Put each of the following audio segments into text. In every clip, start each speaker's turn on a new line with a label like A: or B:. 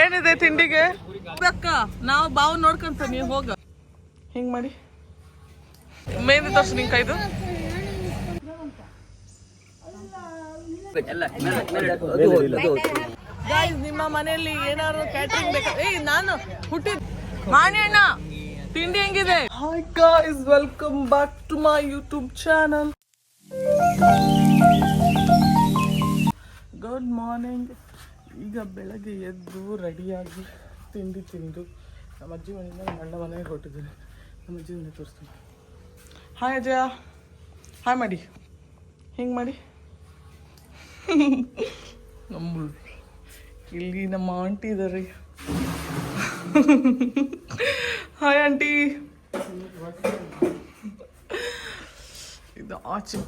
A: ಏನಿದೆ ತಿಂಡಿಗೆ ಅಕ್ಕ? ನಾವು ಬಾವು ನೋಡ್ಕೊಂತ ನೀವು ಹೋಗ ಹಿಂಗ್ ಮಾಡಿ ಮೇಂದಿ ತೋರ್ಸು ನಿನ್ ಕೈದು. ಗಾಯ್ಸ್, ನಿಮ್ಮ ಮನೆಯಲ್ಲಿ ಏನಾದ್ರು ಕ್ಯಾಟ್ರಿಂಗ್ ಬೇಕಾ? ನಾನು ಹುಟ್ಟಿದ್ ಮಾಣಿ ಅಣ್ಣ ತಿಂಡಿ ಹೆಂಗಿದೆ? Hi guys, welcome back to my YouTube channel. Good morning. ಈಗ ಬೆಳಗ್ಗೆ ಎದ್ದು ರೆಡಿಯಾಗಿ ತಿಂಡಿ ತಿಂದು ನಮ್ಮ ಅಜ್ಜಿ ಮನೆಯಿಂದ ನಮ್ಮ ಅಣ್ಣ ಮನೆಗೆ ಹೊರಟಿದ್ದೀನಿ. ನಮ್ಮ ಅಜ್ಜಿ ಮನೆ ತೋರಿಸ್ತೀನಿ. ಹಾಯ್ ಅಜ್ಜ, ಹಾಯ್ ಮಾಡಿ, ಹಿಂಗೆ ಮಾಡಿ. ನಮ್ಮ ಇಲ್ಲಿ ನಮ್ಮ ಆಂಟಿ ಇದ್ದಾರೆ. Hi aunty. ಇದು ಆಚೆ.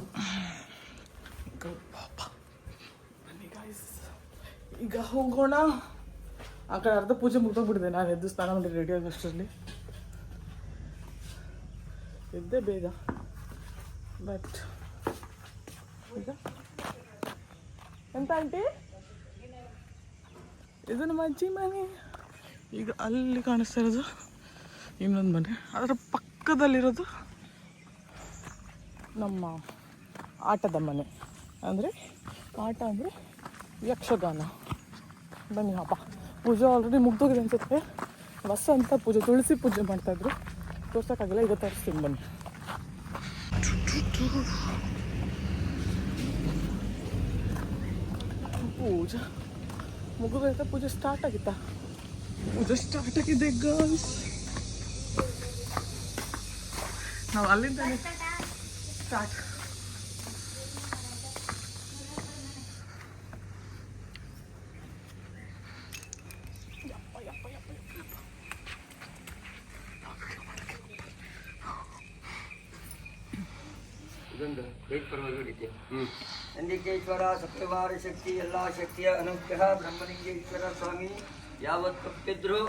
A: ಬನ್ನಿ ಗಾಯ್ಸ್, ಈಗ ಹೋಗೋಣ. ಆ ಕಡೆ ಅರ್ಧ ಪೂಜೆ ಮುಗ್ದೋಗ್ಬಿಟ್ಟಿದೆ. ನಾನು ಎದ್ದು ಸ್ನಾನ ಮಾಡಿ ರೆಡಿ ಆಗೋಷ್ಟರಲ್ಲಿ ಎದ್ದೆ ಬೇಗ. ಬಟ್ ಈಗ ಎಂತ ಆಂಟಿ, ಇದು ನಮ್ಮ ಅಜ್ಜಿ ಮನೆ. ಈಗ ಅಲ್ಲಿ ಕಾಣಿಸ್ತಾ ಇರೋದು ಇನ್ನೊಂದು ಮನೆ, ಅದರ ಪಕ್ಕದಲ್ಲಿರೋದು ನಮ್ಮ ಆಟದ ಮನೆ. ಅಂದರೆ ಆಟ ಅಂದರೆ ಯಕ್ಷಗಾನ. ಬನ್ನಿ ಹಬ್ಬ. ಪೂಜೆ ಆಲ್ರೆಡಿ ಮುಗ್ದೋಗಿದೆ ಅನ್ಸುತ್ತೆ. ವಸಂತ ಪೂಜೆ, ತುಳಸಿ ಪೂಜೆ ಮಾಡ್ತಾಯಿದ್ರು, ತೋರ್ಸೋಕ್ಕಾಗಿಲ್ಲ. ಈಗ ತೋರಿಸ್ತೀನಿ ಬನ್ನಿ. ಪೂಜೆ ಮುಗಿದ ಪೂಜೆ ಸ್ಟಾರ್ಟ್ ಆಗಿತ್ತಾ? ಪೂಜೆ ಸ್ಟಾರ್ಟ್ ಆಗಿದೆ ಗರ್ಲ್ಸ್. ನಾವು ಅಲ್ಲಿಂದ ಸ್ಟಾರ್ಟ್.
B: ನಂದಿಕೇಶ್ವರ ಸತ್ಯವಾರ ಶಕ್ತಿ, ಎಲ್ಲ ಶಕ್ತಿಯ ಅನುಗ್ರಹ. ಬ್ರಹ್ಮಲಿಂಗೇಶ್ವರ ಸ್ವಾಮಿ ಯಾವತ್ತು ತಪ್ಪಿದ್ರು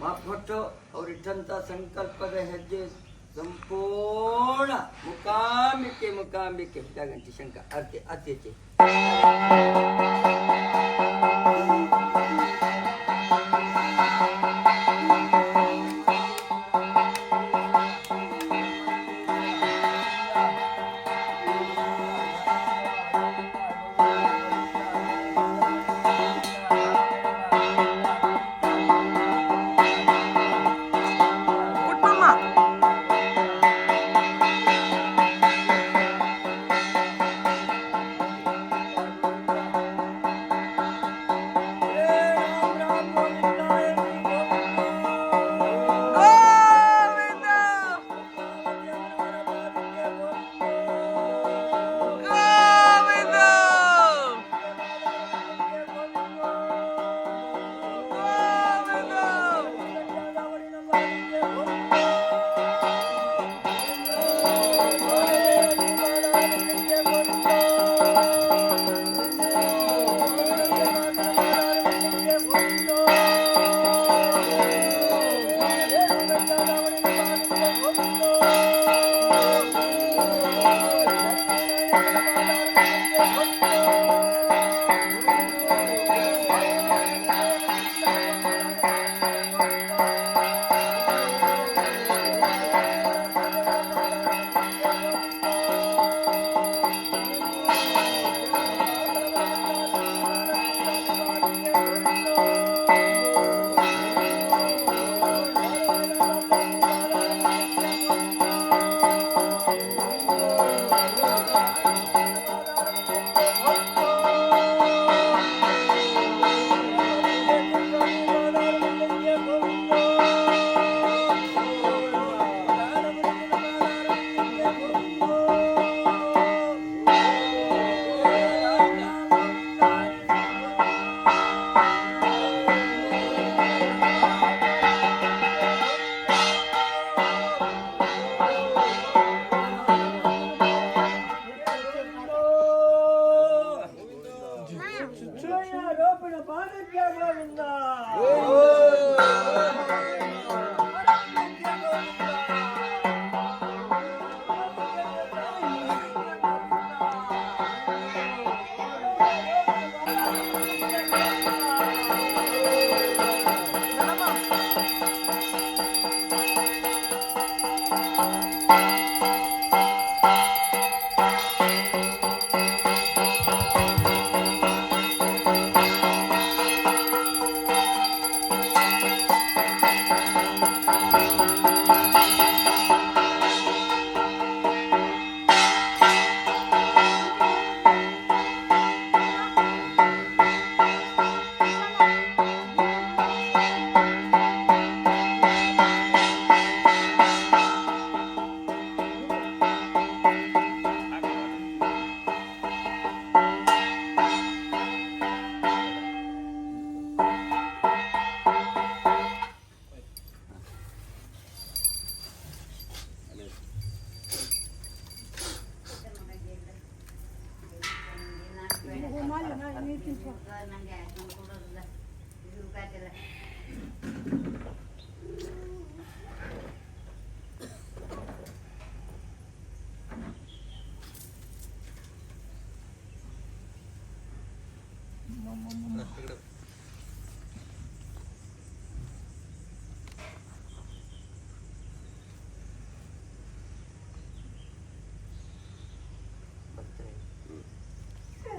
B: ಮಾತ್ಮಟ್ಟು ಅವರಿಟ್ಟಂಥ ಸಂಕಲ್ಪದ ಹೆಜ್ಜೆ ಸಂಪೂರ್ಣ ಮುಖಾಂಬಿಕೆ ಜಾಗಂಟಿ ಶಂಕ ಅರ್ತೆ ಅತ್ಯಚೆ.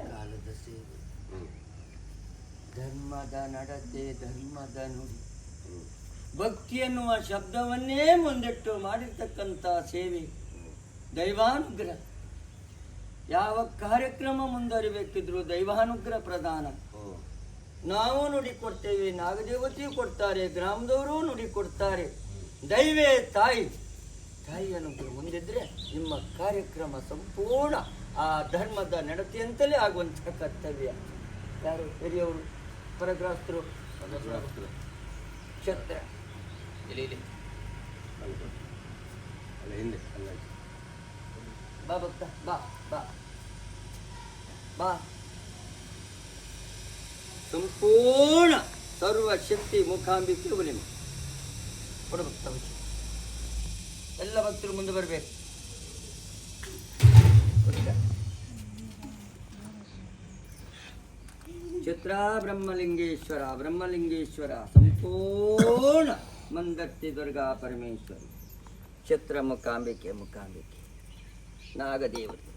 B: ಕಾಲದ ಸೇವೆ, ಧರ್ಮದ ನಡತೆ, ಧರ್ಮದ ನುಡಿ, ಭಕ್ತಿ ಎನ್ನುವ ಶಬ್ದವನ್ನೇ ಮುಂದಿಟ್ಟು ಮಾಡಿರ್ತಕ್ಕಂಥ ಸೇವೆ, ದೈವಾನುಗ್ರಹ. ಯಾವ ಕಾರ್ಯಕ್ರಮ ಮುಂದುವರಿಬೇಕಿದ್ರು ದೈವಾನುಗ್ರಹ ಪ್ರಧಾನ. ನಾವು ನುಡಿ ಕೊಡ್ತೇವೆ, ನಾಗದೇವತೆಯು ಕೊಡ್ತಾರೆ, ಗ್ರಾಮದವರು ನುಡಿ ಕೊಡ್ತಾರೆ. ದೈವೇ ತಾಯಿ, ತಾಯಿ ಅನುಗ್ರಹ ಮುಂದಿದ್ರೆ ನಿಮ್ಮ ಕಾರ್ಯಕ್ರಮ ಸಂಪೂರ್ಣ ಆ ಧರ್ಮದ ನಡತೆಯಂತಲೇ ಆಗುವಂತಹ ಕರ್ತವ್ಯ. ಯಾರು ಹಿರಿಯವರು, ಪರಗ್ರಾಸ್ತರು, ಕ್ಷತ್ರ ಬಾ ಭಕ್ತ, ಬಾ ಬಾ ಬಾ. ಸಂಪೂರ್ಣ ಸರ್ವಶಕ್ತಿ ಮುಖಾಂಬಿಕೆ ಒಲಿಮೆ ಕೊಡು ಭಕ್ತ. ಎಲ್ಲ ಭಕ್ತರು ಮುಂದೆ ಬರಬೇಕು. ಚಿತ್ರ ಬ್ರಹ್ಮಲಿಂಗೇಶ್ವರ, ಬ್ರಹ್ಮಲಿಂಗೇಶ್ವರ ಸಂಪೂರ್ಣ ಮಂದರ್ತಿ ದುರ್ಗಾ ಪರಮೇಶ್ವರಿ, ಕ್ಷತ್ರ ಮುಖಾಂಬಿಕೆ, ಮುಖಾಂಬಿಕೆ ನಾಗದೇವತೆ,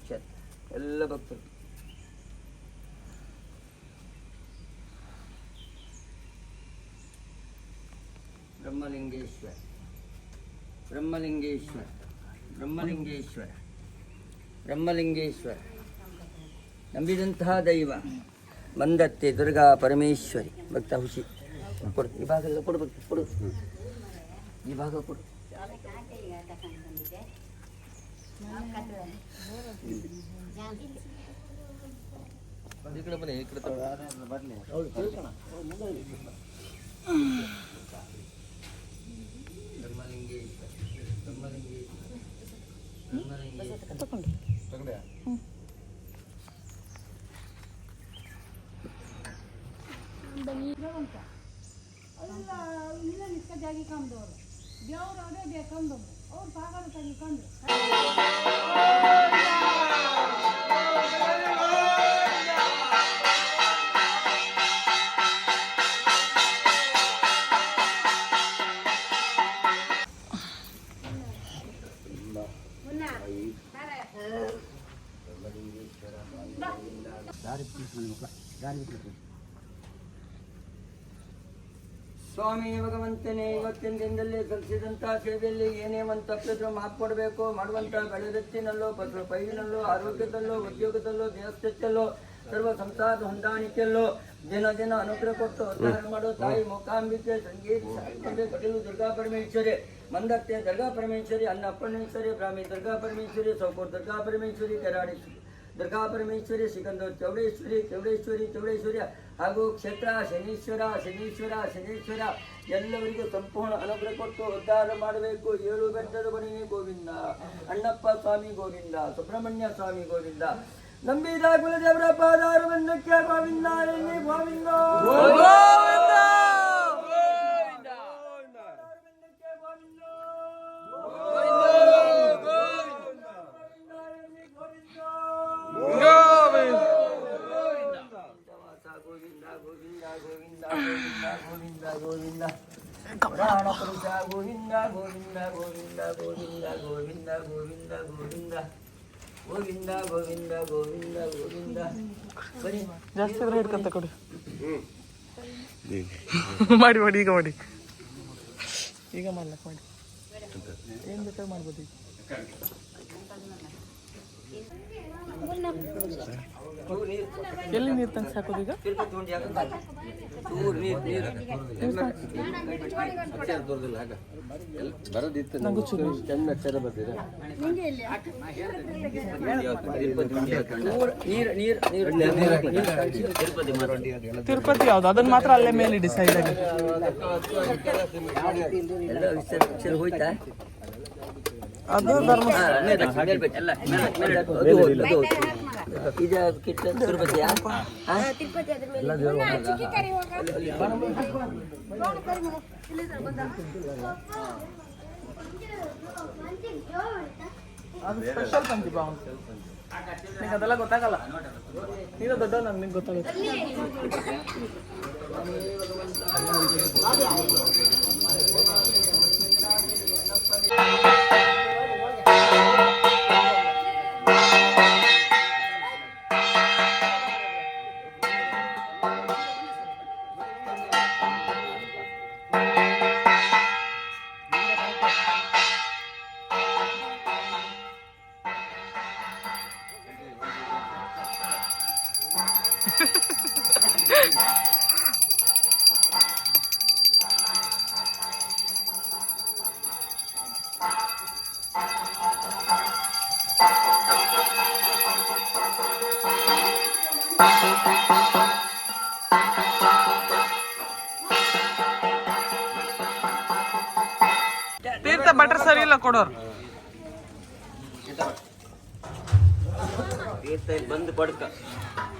B: ಕ್ಷತ್ರ. ಎಲ್ಲ ಭಕ್ತರು ಬ್ರಹ್ಮಲಿಂಗೇಶ್ವರ, ಬ್ರಹ್ಮಲಿಂಗೇಶ್ವರ, ಬ್ರಹ್ಮಲಿಂಗೇಶ್ವರ, ಬ್ರಹ್ಮಲಿಂಗೇಶ್ವರ. ನಂಬಿದಂತಹ ದೈವ ಮಂದತ್ತೆ ದುರ್ಗಾ ಪರಮೇಶ್ವರಿ. ಭಕ್ತ ಹುಷಿ ಕೊಡು, ಈ ಭಾಗ ಎಲ್ಲ ಕೊಡು ಭಕ್ತ, ಕೊಡು, ಈ ಭಾಗ ಕೊಡು. ಈ ಕಡೆ ಬನ್ನಿ, ಈ ಕಡೆ ಬನ್ನಿ. ಬ್ರಹ್ಮಲಿಂಗೇಶ್ವರ, ಬ್ರಹ್ಮಲಿಂಗೇಶ್ವರ, ಬ್ರಹ್ಮಲಿಂಗೇಶ್ವರ.
A: ತಗೊಂಡು
C: ಜಾಗಿ ಕಂದವರು ದೇವ್ರು ಅವರೇ ಬೇಕಂದವರು ಅವ್ರು ಪಾಗಲ ತೆಗಿಕೊಂಡು
B: ಸ್ವಾಮಿ ಭಗವಂತನೇ, ಇವತ್ತಿನ ದಿನದಲ್ಲಿ ಸಲ್ಲಿಸಿದಂಥ ಸೇವೆಯಲ್ಲಿ ಏನೇ ಒಂದು ತಪ್ಪಿದ್ರು ಮಾತು ಕೊಡಬೇಕು. ಮಾಡುವಂಥ ಬೆಳೆದತ್ತಿನಲ್ಲೋ, ಪೈನಲ್ಲೋ, ಆರೋಗ್ಯದಲ್ಲೋ, ಉದ್ಯೋಗದಲ್ಲೋ, ದೇವಸ್ಥೆಯಲ್ಲೋ, ಸರ್ವ ಸಂಸಾರದ ಹೊಂದಾಣಿಕೆಯಲ್ಲೋ ದಿನ ದಿನ ಅನುಗ್ರಹ ಕೊಟ್ಟು ಉದ್ಧಾರ ಮಾಡೋ ತಾಯಿ ಮೂಕಾಂಬಿಕೆ, ಶೃಂಗೇರಿ ಶಾರದೆ, ಕಟೀಲು ದುರ್ಗಾ ಪರಮೇಶ್ವರಿ, ಮಂದತ್ತೆ ದುರ್ಗಾ ಪರಮೇಶ್ವರಿ, ಅನ್ನಪೂರ್ಣೇಶ್ವರಿ, ಬ್ರಾಹ್ಮಿ ದುರ್ಗಾ ಪರಮೇಶ್ವರಿ, ಸೌಕೂರ್ ದುರ್ಗಾ ಪರಮೇಶ್ವರಿ, ಕೆರಾಡಿ ದುರ್ಗಾ ಪರಮೇಶ್ವರಿ, ಸಿಕಂದೂರು ಚೌಡೇಶ್ವರಿ, ಚೌಡೇಶ್ವರಿ, ಚೌಡೇಶ್ವರಿ ಹಾಗೂ ಕ್ಷೇತ್ರ ಶನೀಶ್ವರ, ಶನೀಶ್ವರ, ಶನೀಶ್ವರ ಎಲ್ಲವರಿಗೂ ಸಂಪೂರ್ಣ ಅನುಗ್ರಹ ಕೊಟ್ಟು ಉದ್ಧಾರ ಮಾಡಬೇಕು. 7 ಬೆಟ್ಟದ ಬನ್ನಿ ಗೋವಿಂದ, ಅಣ್ಣಪ್ಪ ಸ್ವಾಮಿ ಗೋವಿಂದ, ಸುಬ್ರಹ್ಮಣ್ಯ ಸ್ವಾಮಿ ಗೋವಿಂದ, ನಂಬಿದ ಕುಲದೇವರ ಪಾದಾರ ಬಂದಕ್ಕೆ ಗೋವಿಂದ, ಎಲ್ಲಿ ಗೋವಿಂದ ಗೋವಿಂದ ಪ್ರಾಣ ಪುರುಷ ಗೋವಿಂದ, ಗೋವಿಂದ ಗೋವಿಂದ ಗೋವಿಂದ ಗೋವಿಂದ ಗೋವಿಂದ ಗೋವಿಂದ ಗೋವಿಂದ ಗೋವಿಂದ ಗೋವಿಂದ ಗೋವಿಂದ. ಬನ್ನಿ
A: ಜಾಸ್ತಿ ಆದ್ರೆ ಹಿಡ್ಕೊಂತ ಕೊಡಿ. ಮಾಡಿ ಮಾಡಿ, ಈಗ ಮಾಡಿ, ಈಗ ಮಾಡ್ಲಕ್ ಮಾಡಿ, ಏನು ಬೇಕಾದ್ರೆ ಮಾಡ್ಬೋದು. ಈಗ ಎಲ್ಲಿ ನೀರು ತಂದು ಸಾಕೋದು? ಈಗ ನಂಗೂ ಚೂರು ತಿರುಪತಿ ಯಾವ್ದು ಅದನ್ನ ಮಾತ್ರ ಅಲ್ಲೇ ಮೇಲೆ ಇಡಿ ಸೈಡ್ ಆಗಿ. ಅದು ಧರ್ಮ
B: ಇದು ಕಿಟ್ಟ ತಿರುಪತಿಯಾ? ಹಾ?
C: ತಿರುಪತಿ ಅದ್ರ ಮೇಲೆ ಚಿಕ್ಕಿ ಕರಿ ಹೋಗ
A: ಅದು ಸ್ಪೆಷಲ್ ತಂತಿ ಬಾ ನಿಂಗೆ ಅದೆಲ್ಲ ಗೊತ್ತಾಗಲ್ಲ. ನೀನು ದೊಡ್ಡ ನನಗೆ ಗೊತ್ತಾಗುತ್ತೆ. ತೀರ್ಥ ಬಟ್ರ್ ಸರಿ ಇಲ್ಲ ಕೊಡೋರು.
B: ಬಂದು ಕೊಡ್ಕ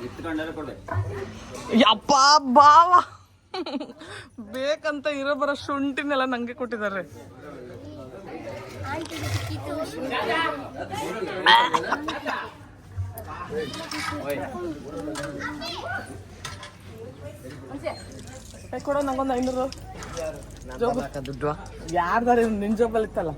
B: ಇತ್ಕೊಂಡಾರ ಕೊಡ್ಬೇಕು.
A: ಯಪ್ಪ ಬಾವ ಬೇಕಂತ ಇರೋ ಬರೋ ಶುಂಠಿನೆಲ್ಲ ನಂಗೆ ಕೊಟ್ಟಿದ್ದಾರೆ. ಕೊಡೋ ನಂಗೊಂದು 500
B: ದುಡ್ಡು
A: ಯಾರ್ದಾರ ನಿನ್ ಜೋಬಲ್ಲಿ ಇತ್ತಲ್ಲ.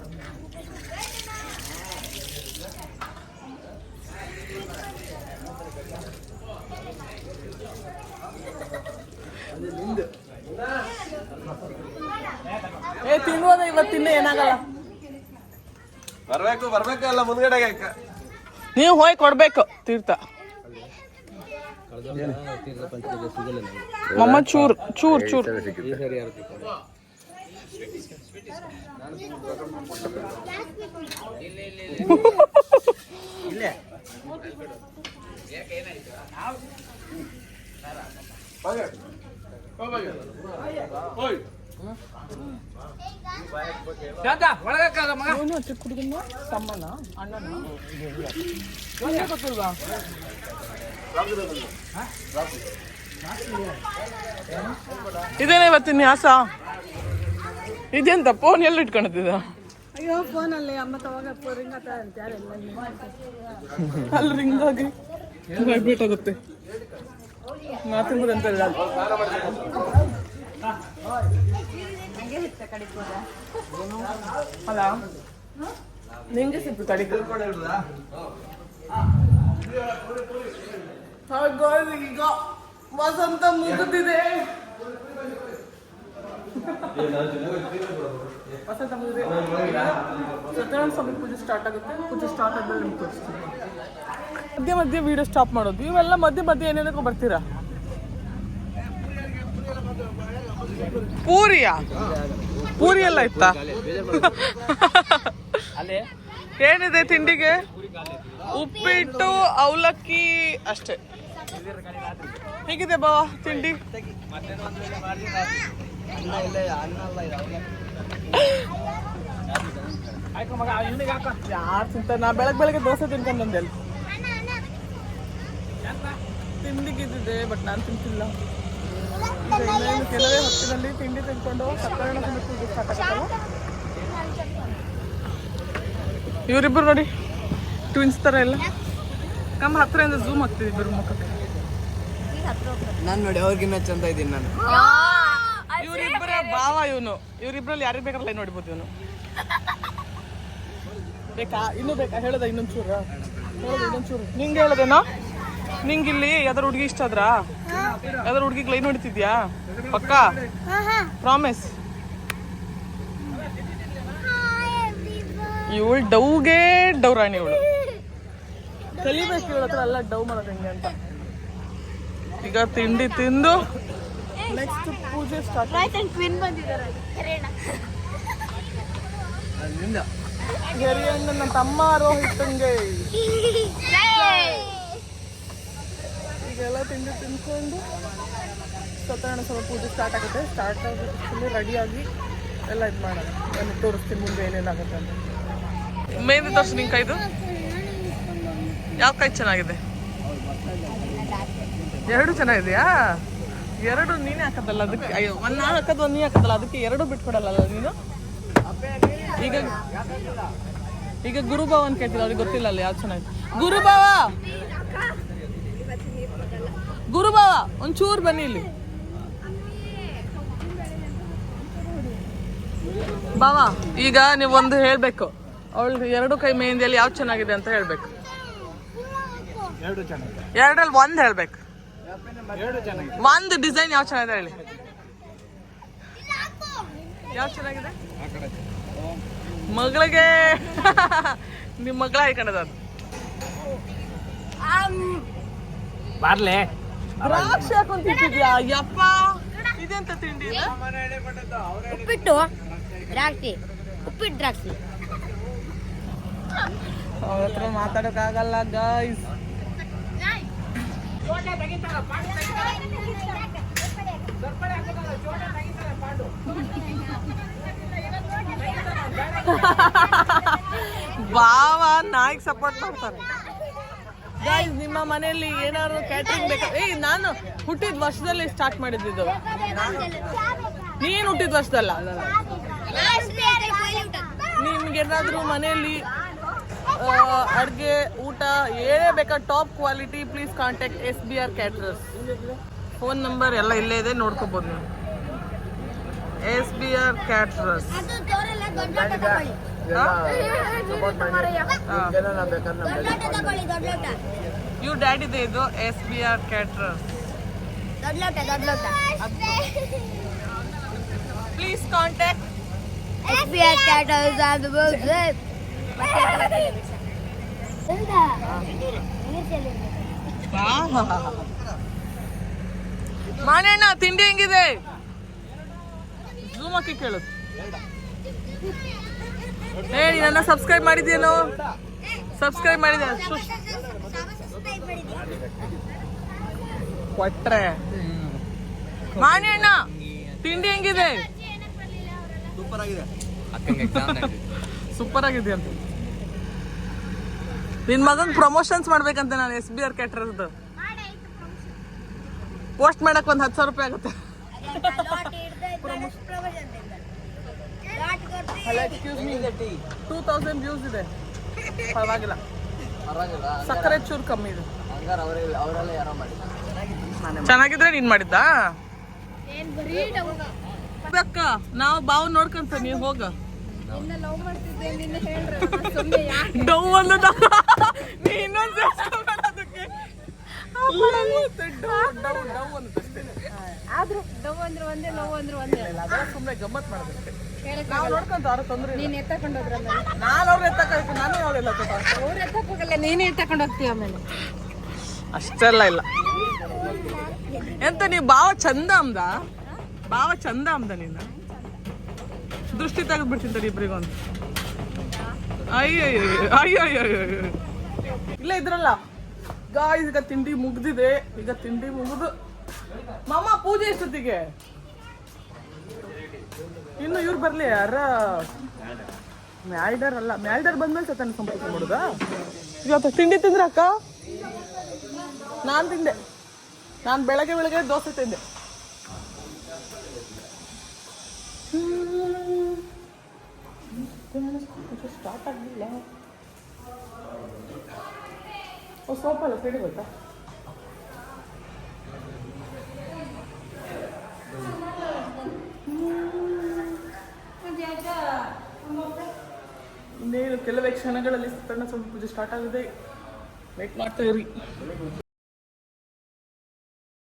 A: ತಿನ್ನುವುದ ಇವತ್ತಿನ್ನ ಏನಾಗಲ್ಲ.
D: ಬರ್ಬೇಕು ಎಲ್ಲ ಮುಂದ್ಗಡೆಗೆ.
A: ನೀವು ಹೋಗಿ ಕೊಡ್ಬೇಕು ತೀರ್ಥ. ಮಮ್ಮ ಚೂರ್ ಚೂರ್ ಚೂರ್ ಚಿಕ್ಕ ಹುಡುಗನ ತಮ್ಮನ ಅಣ್ಣನ ಗೊತ್ತಿಲ್ವಾ? ಇದೇನ ಇವತ್ತಿನ ನ್ಯಾಸ? ಇದೆಂತ ಫೋನ್ ಎಲ್ಲ ಇಟ್ಕೊಂಡಿದ್ದ?
C: ಅಯ್ಯೋ ಫೋನಲ್ಲಿ ಅಮ್ಮ ತವಾಗ ರಿಂಗ್
A: ಅಲ್ಲಿ ರಿಂಗ್ ಆಗಿ ವೈಬ್ರೇಟ್ ಆಗುತ್ತೆ. ಮಾತಿಂಬುದು ಅಂತ ಇಲ್ಲ. ಅಲ್ಲ ನಿಂಗೆ ಸಿಕ್ತು ತಡಿ. ಈಗ ವಸಂತ ಮುಗಿದಿದೆ. ವಸಂತ ಮುಗಿದಿದೆ. ಸತ್ಯನಾರಾಯಣ ಸ್ವಾಮಿ ಪೂಜೆ ಸ್ಟಾರ್ಟ್ ಆಗುತ್ತೆ. ಪೂಜೆ ಸ್ಟಾರ್ಟ್ ಆದ್ಮೇಲೆ ನಿಮ್ಗೆ ತೋರಿಸ್ತೀನಿ. ಮಧ್ಯೆ ಮಧ್ಯೆ ವಿಡಿಯೋ ಸ್ಟಾಪ್ ಮಾಡೋದು. ಇವೆಲ್ಲ ಮಧ್ಯೆ ಮಧ್ಯೆ ಏನೇನಕ್ಕೂ ಬರ್ತೀರಾ? ಪೂರಿಯಾ? ಪೂರಿ ಎಲ್ಲ ಇತ್ತಾ? ಏನಿದೆ ತಿಂಡಿಗೆ? ಉಪ್ಪಿಟ್ಟು, ಅವಲಕ್ಕಿ ಅಷ್ಟೇ. ಹೇಗಿದೆ ಬಾವ ತಿಂಡಿ? ಯಾರು ತಿಂತಾರೆ? ನಾ ಬೆಳಗ್ಗೆ ದೋಸೆ ತಿನ್ಕೊಂಡು ಬಂದೆ. ಅಲ್ಲಿ ತಿಂಡಿಗಿದ್ದಿದೆ ಬಟ್ ನಾನು ತಿಂತಿಲ್ಲ. ಕೆಲವೇ ಹೊತ್ತಿನಲ್ಲಿ ತಿಂಡಿ ತಿನ್ಕೊಂಡು ಸತ್ಯನಾರಾಯಣ ಸ್ವಾಮಿ ಸ್ಟಾರ್ಟ್ ಆಗುತ್ತಲ್ಲ. ಇವರಿಬ್ಬರು ನೋಡಿ ಟ್ವಿನ್ಸ್ ಥರ ಎಲ್ಲ. ನಮ್ಮ ಹತ್ತಿರದಿಂದ ಝೂಮ್ ಆಗ್ತಿದೆ ಇಬ್ಬರು ಮುಖಕ್ಕೆ.
B: ನಾನು ನೋಡಿ ಅವ್ರಿಗಿನ್ನ ಚಂದ ಇದ್ದೀನಿ ನಾನು.
A: ಇವರಿಬ್ಬರ ಭಾವ ಇವನು. ಇವರಿಬ್ಬರಲ್ಲಿ ಯಾರಿಗೆ ಬೇಕಾರಲ್ಲ ನೋಡ್ಬೋದು ಇವನು. ಬೇಕಾ? ಇನ್ನೂ ಬೇಕಾ? ಹೇಳೋದ ಇನ್ನೊಂಚೂರು? ಹೇಳೋದು ಇನ್ನೊಂಚೂರು. ನಿಂಗೆ ಹೇಳೋದೇನೋ? ನಿಂಗೆ ಇಲ್ಲಿ ಯಾವ್ದಾರು ಹುಡುಗಿ ಇಷ್ಟ ಆದ್ರಾ? ಯಾವ್ದಾರು ಹುಡುಗಿಗೆ ಲೈನ್ ಹೊಡಿತಿದ್ಯಾ? ಪಕ್ಕಾ? ಪ್ರಾಮಿಸ್? ಇವಳು ಡೌಗೆ ಡೌ ರಾಣಿ. ಇವಳು ಕಲಿಬೇಕು ಇವಳ ಹತ್ರ ಎಲ್ಲ ಡೌ ಮಾಡೋದು ಹೆಂಗೆ ಅಂತ. ಈಗ ತಿಂಡಿ ತಿಂದು ನೆಕ್ಸ್ಟ್ ಪೂಜೆ ಸ್ಟಾರ್ಟ್. ಹೆರಿಯಣ್ಣ ನನ್ನ ತಮ್ಮ ರೋಹಿತಂಗೆ. ಈಗೆಲ್ಲ ತಿಂಡಿ ತಿನ್ಕೊಂಡು ಸತ್ಯನಾರಾಯಣ ಸ್ವಾಮಿ ಪೂಜೆ ಸ್ಟಾರ್ಟ್ ಆಗುತ್ತೆ. ಸ್ಟಾರ್ಟ್ ಆಗಿ ರೆಡಿಯಾಗಿ ಎಲ್ಲ ಇದು ಮಾಡೋಣ. ನಾನು ತೋರಿಸ್ತೀನಿ ಮುಂದೆ ಏನೇನಾಗುತ್ತೆ ಅಂತ. ಮೆಹಂದಿ ತೋರಿಸಿ ನಿಂಗೆ ಕೈದು ಯಾವ ಕೈ ಚೆನ್ನಾಗಿದೆ? ಎರಡು ಚೆನ್ನಾಗಿದೆಯಾ? ಎರಡು ನೀನೇ ಹಾಕದಲ್ಲ ಅದಕ್ಕೆ. ಅಯ್ಯೋ, ಒಂದು ನಾನು ಹಾಕೋದು ಒಂದು ನೀ ಹಾಕೋದಲ್ಲ ಅದಕ್ಕೆ ಎರಡು ಬಿಟ್ಕೊಡಲ್ಲ ನೀನು. ಈಗ ಗುರುಭಾವ ಅಂತ ಕೇಳ್ತಿಲ್ಲ, ಅವ್ರಿಗೆ ಗೊತ್ತಿಲ್ಲ ಅಲ್ಲಿ ಯಾವ್ದು ಚೆನ್ನಾಗಿದೆ. ಗುರುಭಾವ ಒಂಚೂರು ಬನ್ನಿ ಇಲ್ಲಿ. ಬಾವ, ಈಗ ನೀವು ಒಂದು ಹೇಳ್ಬೇಕು, ಅವಳು ಎರಡು ಕೈ ಮೆಹಂದಿಯಲ್ಲಿ ಯಾವ್ದು ಚೆನ್ನಾಗಿದೆ ಅಂತ ಹೇಳ್ಬೇಕು. ಎರಡರಲ್ಲಿ ಒಂದು ಹೇಳ್ಬೇಕು. ಒಂದು ಡಿಸೈನ್ ಯಾವ ಚೆನ್ನಾಗಿದೆ ಹೇಳಿ. ಯಾವ ಚೆನ್ನಾಗಿದೆ? ಮಗಳಿಗೆ ನಿಮ್ಮ ಮಗಳ ಹಾಕೊಂಡದ ಅದು.
B: ಬಾರ್ಲೆ
A: ದ್ರಾಕ್ಷಿ ಹಾಕೊಂತಿದ್ಯಾ? ಯಪ್ಪ, ಇದೆಂತ ತಿಂಡಿ?
C: ಉಪ್ಪಿಟ್ಟು ದ್ರಾಕ್ಷಿ, ಉಪ್ಪಿಟ್ಟು ದ್ರಾಕ್ಷಿ.
A: ಅವ್ರ ಹತ್ರ ಮಾತಾಡೋಕ್ಕಾಗಲ್ಲ ಗಾಯ್ಸ್. ಬಾವ ನಾಯಿಗೆ ಸಪೋರ್ಟ್ ಮಾಡ್ತಾರೆ ಗಾಯ್ಸ್. ನಿಮ್ಮ ಮನೆಯಲ್ಲಿ ಏನಾದ್ರು ಕ್ಯಾಟ್ರಿಂಗ್ ಬೇಕಾ? ನಾನು ಹುಟ್ಟಿದ ವರ್ಷದಲ್ಲಿ ಸ್ಟಾರ್ಟ್ ಮಾಡಿದ್ದು. ನೀನು ಹುಟ್ಟಿದ ವರ್ಷದಲ್ಲ. ನಿಮ್ಗೇನಾದ್ರೂ ಮನೆಯಲ್ಲಿ ಅಡುಗೆ ಊಟ ಏನೇ ಬೇಕಾ top quality, please contact SBR caterers. Phone number ಎಲ್ಲ ಇಲ್ಲೇ ಇದೆ, ನೋಡ್ಕೋಬೋದು ನೀವು. SBR caterers. ಇವ್ ಡ್ಯಾಡಿದೆ ಇದು SBR caterers. Please contact
C: SBR caterers and the
A: ಮಾನಣ್ಣ ತಿಂಡಿ ಹೆಂಗಿದೆ? ಝೂಮ್ ಹಾಕಿ ಕೇಳು. ಹೇಳಿ, ನನ್ನ ಸಬ್ಸ್ಕ್ರೈಬ್ ಮಾಡಿದ್ಯೇನೋ? ಸಬ್ಸ್ಕ್ರೈಬ್ ಮಾಡಿದ್ಯಾ? ಕೊಟ್ರೆ ಮಾನಣ್ಣ ತಿಂಡಿ ಹೆಂಗಿದೆ? ಸೂಪರ್ ಆಗಿದೆ ಅಂತ. ನಿನ್ ಮಗನ್ ಪ್ರಮೋಷನ್ಸ್ ಮಾಡ್ಬೇಕಂತ ನಾನು SBR ಕ್ಯಾಟರರ್ಸ್ ಪೋಸ್ಟ್ ಮಾಡಕ್ ಒಂದು 10,000 ರೂಪಾಯಿ ಆಗುತ್ತೆ. ಎಕ್ಸ್ಕ್ಯೂಸ್ ಮೀ, 2000 ವ್ಯೂಸ್ ಇದೆ. ಪರವಾಗಿಲ್ಲ, ಸಕ್ಕರೆ ಚೂರು ಕಮ್ಮಿ ಇದೆ. ಚೆನ್ನಾಗಿದ್ರೆ ನೀನ್ ಮಾಡಿದ್ದಾ? ಅಕ್ಕ, ನಾವು ಬಾವು ನೋಡ್ಕೊಂತ ನೀವು ಹೋಗ. ಡೌ ಅನ್ನೋದ ನೀ ಇನ್ನೊಂದು ಸುಮ್ಮನೆ ಗಮ್ಮತ್ ಮಾಡೋದಕ್ಕೆ. ನಾವು ನೋಡ್ಕೊಂತ ಅವ್ರ ತೊಂದ್ರೆ
C: ನೀನ್ ಎತ್ತಕೊಂಡು ಹೋದ್ರಲ್ಲ,
A: ನಾನು ಅವ್ರ ಎತ್ತಕ್ಕ ನಾನು ಅವರೆಲ್ಲ
C: ಅವ್ರು ಎತ್ತಕ್ ಹೋಗಲ್ಲ, ನೀನೇ ಎತ್ತಕೊಂಡು ಹೋಗ್ತೀವಿ ಆಮೇಲೆ.
A: ಅಷ್ಟೆಲ್ಲ ಇಲ್ಲ. ಎಂತ ನೀ ಬಾವ ಚಂದ ಅಂದ? ಬಾವ ಚಂದ ಅಂದ? ನೀನು ದೃಷ್ಟಿ ತೆಗೆದು ಬಿಡ್ತೀನಿ ಇಬ್ರಿಗೊಂದು. ಅಯ್ಯಯ್ಯೋ ಅಯ್ಯಯ್ಯೋ, ಇಲ್ಲ ಇದ್ರಲ್ಲ ಗಾಯ್ಸ್. ಈಗ ತಿಂಡಿ ಮುಗ್ದಿದೆ. ಈಗ ತಿಂಡಿ ಮುಗಿದು ಮಾಮ ಪೂಜೆ ಎಷ್ಟೊತ್ತಿಗೆ? ಇನ್ನು ಇವ್ರು ಬರ್ಲಿ, ಯಾರ ಮ್ಯಾಲ್ಡರ್ ಅಲ್ಲ, ಮ್ಯಾಲ್ಡರ್ ಬಂದ್ಮೇಲೆ ಸತನ ಸಂಪರ್ಕ ಮಾಡೋದಾ? ಇವತ್ತು ತಿಂಡಿ ತಿಂದ್ರ ಅಕ್ಕ? ನಾನು ತಿಂದೆ. ನಾನು ಬೆಳಗ್ಗೆ ದೋಸೆ ತಿಂದೆ. ಸ್ಟಾರ್ಟ್ ಆಗಲಿಲ್ಲ. ಸೋಪಲ್ಲ ಸಿಡಿ ಗೊತ್ತಾ? ಇನ್ನೇನು ಕೆಲವೇ ಕ್ಷಣಗಳಲ್ಲಿ ಸತ್ಯನಾರಾಯಣ ಸ್ವಾಮಿ ಪೂಜೆ ಸ್ಟಾರ್ಟ್ ಆಗಿದೆ. ವೇಟ್ ಮಾಡ್ತಾ ಇರಿ.